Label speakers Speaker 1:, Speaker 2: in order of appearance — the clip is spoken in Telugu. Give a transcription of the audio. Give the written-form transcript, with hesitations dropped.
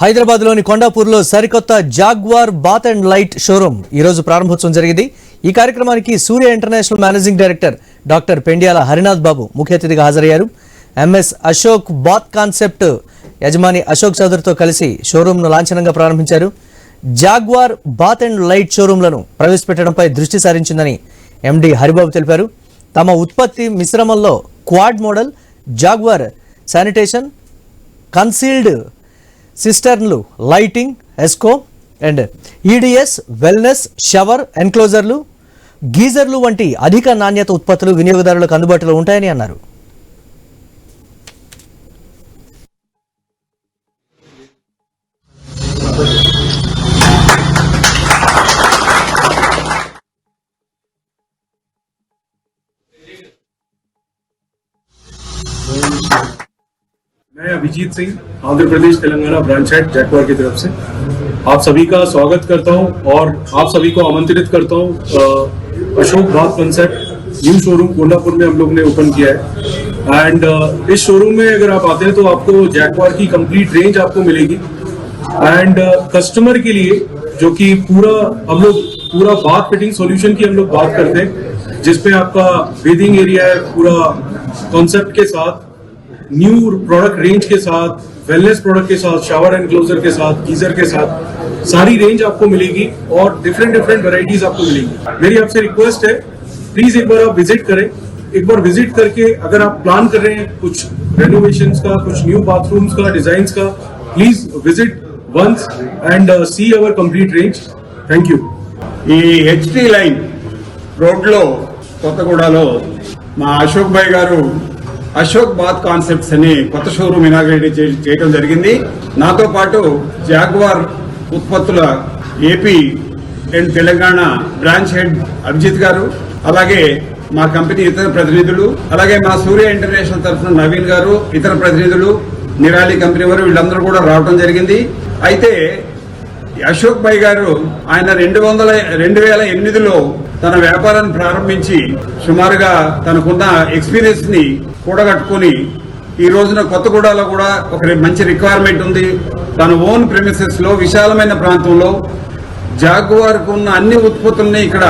Speaker 1: హైదరాబాద్లోని కొండాపూర్లో సరికొత్త Jaquar bath and light showroom ఈ రోజు ప్రారంభోత్సవం జరిగింది. ఈ కార్యక్రమానికి Surya international managing director doctor Pendyala Harinath Babu ముఖ్య అతిథిగా హాజరయ్యారు. ఎంఎస్ అశోక్ బాత్ కాన్సెప్ట్ యజమాని అశోక్ చౌదరితో కలిసి షోరూమ్ను లాంఛనంగా ప్రారంభించారు. జాగ్వార్ బాత్ అండ్ లైట్ షోరూమ్లను ప్రవేశపెట్టడంపై దృష్టి సారించిందని ఎండి హరిబాబు తెలిపారు. తమ ఉత్పత్తి మిశ్రమంలో quad model Jaquar sanitation, concealed సిస్టర్న్లు, lighting, Essco and EDS, wellness, shower ఎన్క్లోజర్లు, గీజర్లు వంటి అధిక నాణ్యత ఉత్పత్తులు వినియోగదారులకు అందుబాటులో ఉంటాయని అన్నారు.
Speaker 2: मैं Abhijit Singh Andhra Pradesh Telangana branch head Jaquar की तरफ से आप सभी का स्वागत करता हूं और आप सभी को आमंत्रित करता हूं Ashok bath concept new showroom Kondapur में हम लोग ने ओपन किया है। एंड इस शोरूम में अगर आप आते हैं तो आपको जैक्वार की कंप्लीट रेंज आपको मिलेगी। एंड कस्टमर के लिए जो कि हम लोग पूरा बाथ फिटिंग सॉल्यूशन की हम लोग बात करते हैं, जिसपे आपका बेथिंग एरिया है पूरा कॉन्सेप्ट के साथ, न्यू प्रोडक्ट रेंज के साथ, वेलनेस प्रोडक्ट के साथ, शावर एनक्लोजर के साथ, गीजर के साथ सारी रेंज आपको मिलेगी और डिफरेंट वैरायटीज आपको मिलेंगी। मेरी आपसे रिक्वेस्ट है, प्लीज एक बार आप विजिट करें। एक बार विजिट करके अगर आप प्लान कर रहे हैं कुछ रेनोवेशंस का, कुछ न्यू बाथरूम्स का, डिजाइन्स का, please visit once and see our complete range. Thank you.
Speaker 3: ఈ హెచ్టీ లైన్ రోడ్లో కొత్తగూడలో మా అశోక్ భాయ్ గారు అశోక్ బాత్ కాన్సెప్ట్స్ అని కొత్త షోరూమ్ ఇనాగ్రేట్ చేయడం జరిగింది. నాతో పాటు జాగ్వార్ ఉత్పత్తుల AP and Telangana branch head Abhijit garu, అలాగే మా కంపెనీ ఇతర ప్రతినిధులు, అలాగే మా సూర్య ఇంటర్నేషనల్ తరఫున నవీన్ గారు, ఇతర ప్రతినిధులు, నిరాలి కంపెనీ వారు వీళ్ళందరూ కూడా రావడం జరిగింది. అయితే అశోక్ భాయ్ గారు ఆయన 2008లో తన వ్యాపారాన్ని ప్రారంభించి సుమారుగా తనకున్న ఎక్స్పీరియన్స్ ని కూడగట్టుకుని ఈ రోజున కొత్తగూడలో కూడా ఒక మంచి రిక్వైర్మెంట్ ఉంది. తన ఓన్ ప్రెమిసెస్ లో విశాలమైన ప్రాంతంలో జాగ్వార్ కు ఉన్న అన్ని ఉత్పత్తుల్ని ఇక్కడ